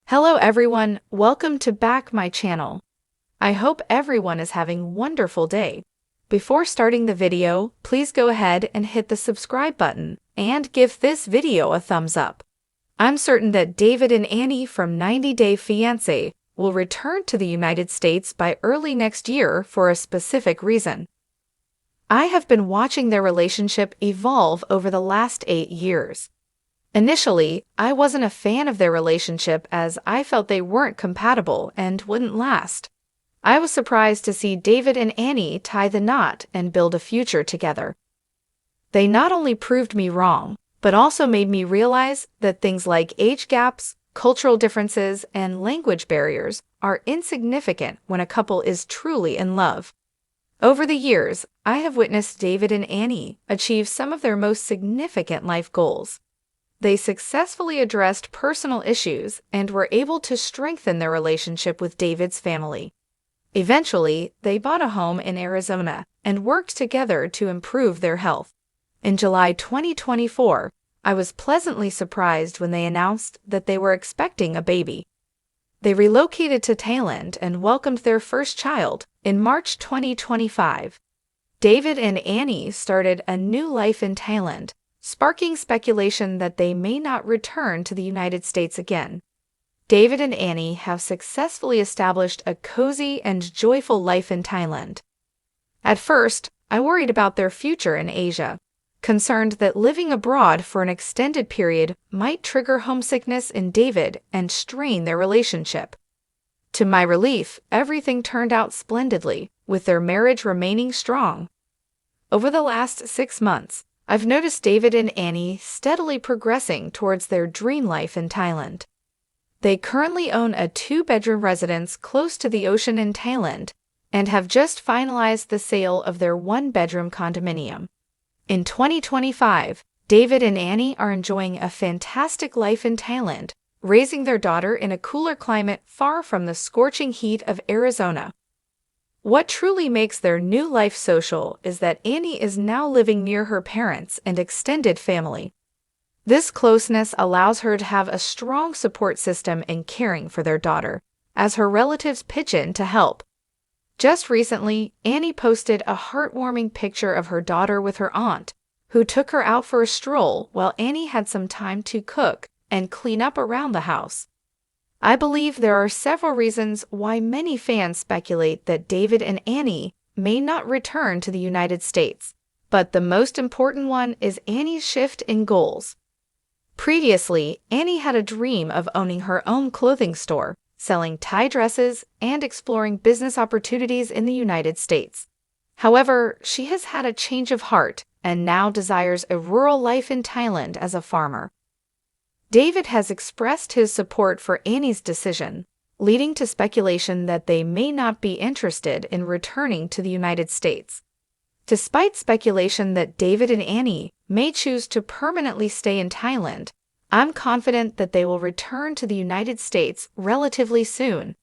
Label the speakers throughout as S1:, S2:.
S1: Hello everyone, welcome to back my channel. I hope everyone is having a wonderful day. Before starting the video, please go ahead and hit the subscribe button and give this video a thumbs up. I'm certain that David and Annie from 90 Day Fiancé will return to the United States by early next year for a specific reason. I have been watching their relationship evolve over the last 8 years. Initially, I wasn't a fan of their relationship as I felt they weren't compatible and wouldn't last. I was surprised to see David and Annie tie the knot and build a future together. They not only proved me wrong, but also made me realize that things like age gaps, cultural differences, and language barriers are insignificant when a couple is truly in love. Over the years, I have witnessed David and Annie achieve some of their most significant life goals. They successfully addressed personal issues and were able to strengthen their relationship with David's family. Eventually, they bought a home in Arizona and worked together to improve their health. In July 2024, I was pleasantly surprised when they announced that they were expecting a baby. They relocated to Thailand and welcomed their first child in March 2025. David and Annie started a new life in Thailand, sparking speculation that they may not return to the United States again. David and Annie have successfully established a cozy and joyful life in Thailand. At first, I worried about their future in Asia, concerned that living abroad for an extended period might trigger homesickness in David and strain their relationship. To my relief, everything turned out splendidly, with their marriage remaining strong. Over the last 6 months, I've noticed David and Annie steadily progressing towards their dream life in Thailand. They currently own a 2-bedroom residence close to the ocean in Thailand and have just finalized the sale of their 1-bedroom condominium. In 2025, David and Annie are enjoying a fantastic life in Thailand, raising their daughter in a cooler climate far from the scorching heat of Arizona. What truly makes their new life social is that Annie is now living near her parents and extended family. This closeness allows her to have a strong support system in caring for their daughter, as her relatives pitch in to help. Just recently, Annie posted a heartwarming picture of her daughter with her aunt, who took her out for a stroll while Annie had some time to cook and clean up around the house. I believe there are several reasons why many fans speculate that David and Annie may not return to the United States, but the most important one is Annie's shift in goals. Previously, Annie had a dream of owning her own clothing store, selling Thai dresses, and exploring business opportunities in the United States. However, she has had a change of heart and now desires a rural life in Thailand as a farmer. David has expressed his support for Annie's decision, leading to speculation that they may not be interested in returning to the United States. Despite speculation that David and Annie may choose to permanently stay in Thailand, I'm confident that they will return to the United States relatively soon.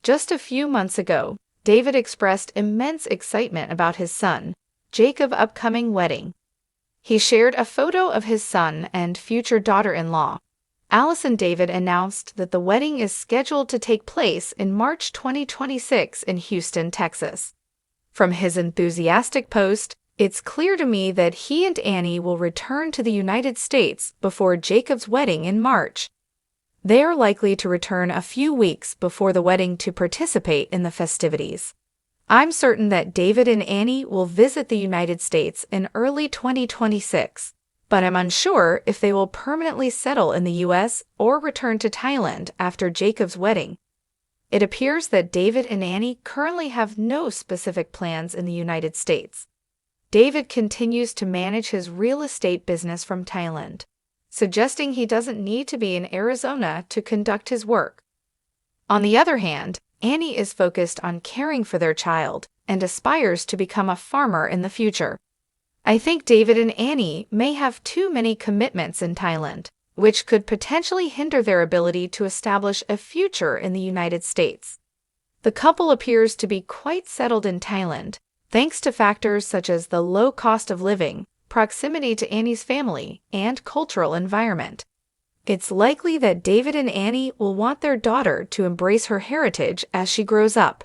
S1: Just a few months ago, David expressed immense excitement about his son, Jacob's upcoming wedding. He shared a photo of his son and future daughter-in-law. Alice and David announced that the wedding is scheduled to take place in March 2026 in Houston, Texas. From his enthusiastic post, it's clear to me that he and Annie will return to the United States before Jacob's wedding in March. They are likely to return a few weeks before the wedding to participate in the festivities. I'm certain that David and Annie will visit the United States in early 2026, but I'm unsure if they will permanently settle in the U.S. or return to Thailand after Jacob's wedding. It appears that David and Annie currently have no specific plans in the United States. David continues to manage his real estate business from Thailand, suggesting he doesn't need to be in Arizona to conduct his work. On the other hand, Annie is focused on caring for their child and aspires to become a farmer in the future. I think David and Annie may have too many commitments in Thailand, which could potentially hinder their ability to establish a future in the United States. The couple appears to be quite settled in Thailand, thanks to factors such as the low cost of living, proximity to Annie's family, and cultural environment. It's likely that David and Annie will want their daughter to embrace her heritage as she grows up.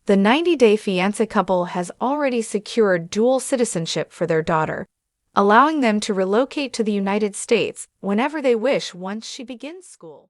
S1: The 90-day fiancé couple has already secured dual citizenship for their daughter, allowing them to relocate to the United States whenever they wish once she begins school.